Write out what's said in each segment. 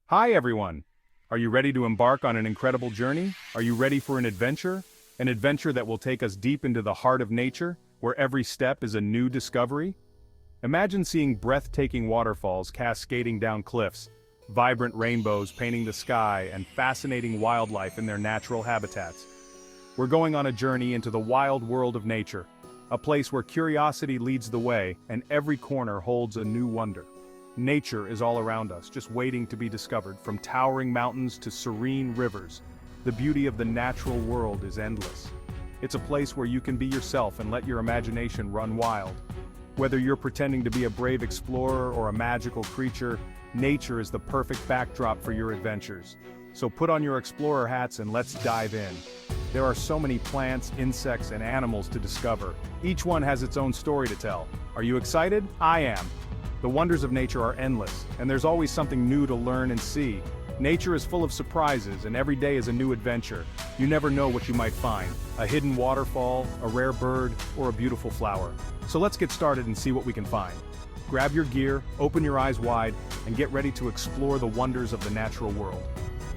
Hi everyone! Are you ready to embark on an incredible journey? Are you ready for an adventure? An adventure that will take us deep into the heart of nature, where every step is a new discovery? Imagine seeing breathtaking waterfalls cascading down cliffs, vibrant rainbows painting the sky, and fascinating wildlife in their natural habitats. We're going on a journey into the wild world of nature, a place where curiosity leads the way and every corner holds a new wonder. Nature is all around us, just waiting to be discovered, from towering mountains to serene rivers. The beauty of the natural world is endless. It's a place where you can be yourself and let your imagination run wild. Whether you're pretending to be a brave explorer or a magical creature, nature is the perfect backdrop for your adventures. So put on your explorer hats and let's dive in. There are so many plants, insects, and animals to discover. Each one has its own story to tell. Are you excited? I am. The wonders of nature are endless, and there's always something new to learn and see. Nature is full of surprises, and every day is a new adventure. You never know what you might find: a hidden waterfall, a rare bird, or a beautiful flower. So let's get started and see what we can find. Grab your gear, open your eyes wide, and get ready to explore the wonders of the natural world.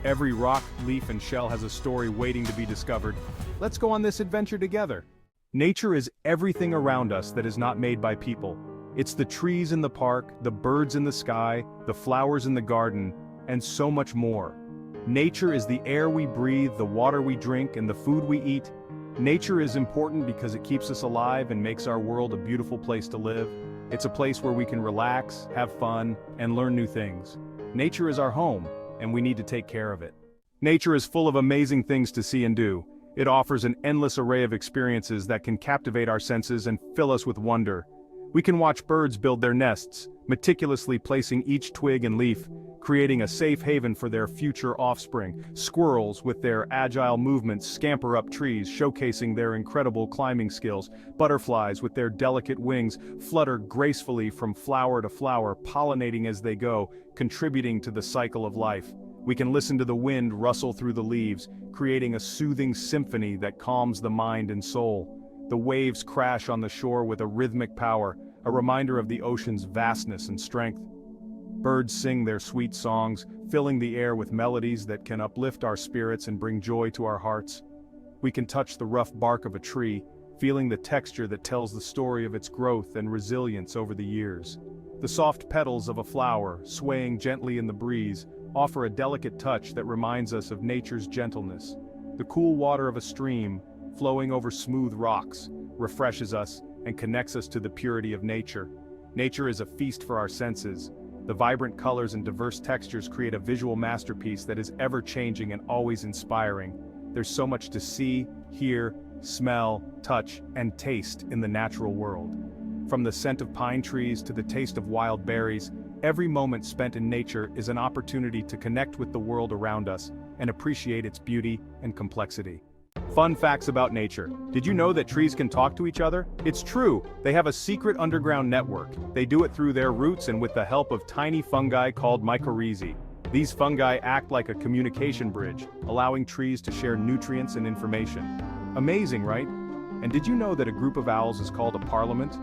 Every rock, leaf, and shell has a story waiting to be discovered. Let's go on this adventure together. Nature is everything around us that is not made by people. It's the trees in the park, the birds in the sky, the flowers in the garden, and so much more. Nature is the air we breathe, the water we drink, and the food we eat. Nature is important because it keeps us alive and makes our world a beautiful place to live. It's a place where we can relax, have fun, and learn new things. Nature is our home, and we need to take care of it. Nature is full of amazing things to see and do. It offers an endless array of experiences that can captivate our senses and fill us with wonder. We can watch birds build their nests, meticulously placing each twig and leaf, creating a safe haven for their future offspring. Squirrels, with their agile movements, scamper up trees, showcasing their incredible climbing skills. Butterflies, with their delicate wings, flutter gracefully from flower to flower, pollinating as they go, contributing to the cycle of life. We can listen to the wind rustle through the leaves, creating a soothing symphony that calms the mind and soul. The waves crash on the shore with a rhythmic power, a reminder of the ocean's vastness and strength. Birds sing their sweet songs, filling the air with melodies that can uplift our spirits and bring joy to our hearts. We can touch the rough bark of a tree, feeling the texture that tells the story of its growth and resilience over the years. The soft petals of a flower, swaying gently in the breeze, offer a delicate touch that reminds us of nature's gentleness. The cool water of a stream, flowing over smooth rocks, refreshes us and connects us to the purity of nature. Nature is a feast for our senses. The vibrant colors and diverse textures create a visual masterpiece that is ever-changing and always inspiring. There's so much to see, hear, smell, touch, and taste in the natural world. From the scent of pine trees to the taste of wild berries, every moment spent in nature is an opportunity to connect with the world around us and appreciate its beauty and complexity. Fun facts about nature. Did you know that trees can talk to each other? It's true, they have a secret underground network. They do it through their roots and with the help of tiny fungi called mycorrhizae. These fungi act like a communication bridge, allowing trees to share nutrients and information. Amazing, right? And did you know that a group of owls is called a parliament?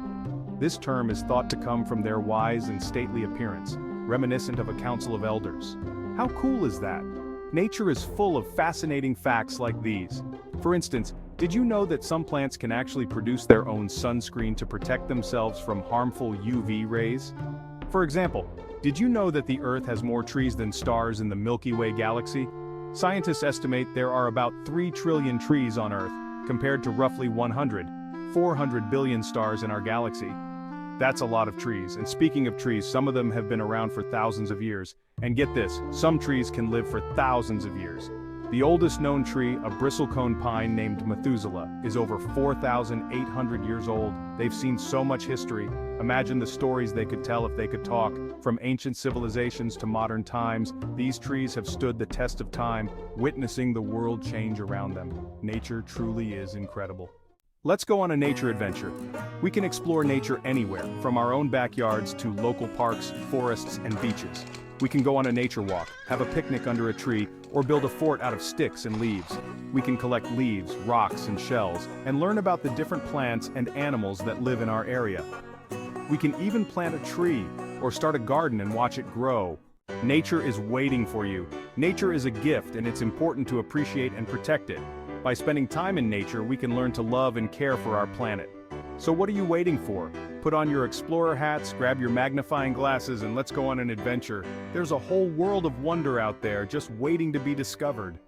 This term is thought to come from their wise and stately appearance, reminiscent of a council of elders. How cool is that? Nature is full of fascinating facts like these. For instance, did you know that some plants can actually produce their own sunscreen to protect themselves from harmful UV rays? For example, did you know that the Earth has more trees than stars in the Milky Way galaxy? Scientists estimate there are about 3 trillion trees on Earth, compared to roughly 400 billion stars in our galaxy. That's a lot of trees, and speaking of trees, some of them have been around for thousands of years. And get this, some trees can live for thousands of years. The oldest known tree, a bristlecone pine named Methuselah, is over 4,800 years old. They've seen so much history. Imagine the stories they could tell if they could talk. From ancient civilizations to modern times, these trees have stood the test of time, witnessing the world change around them. Nature truly is incredible. Let's go on a nature adventure. We can explore nature anywhere, from our own backyards to local parks, forests, and beaches. We can go on a nature walk, have a picnic under a tree, or build a fort out of sticks and leaves. We can collect leaves, rocks, and shells, and learn about the different plants and animals that live in our area. We can even plant a tree, or start a garden and watch it grow. Nature is waiting for you. Nature is a gift, and it's important to appreciate and protect it. By spending time in nature, we can learn to love and care for our planet. So what are you waiting for? Put on your explorer hats, grab your magnifying glasses, and let's go on an adventure. There's a whole world of wonder out there just waiting to be discovered.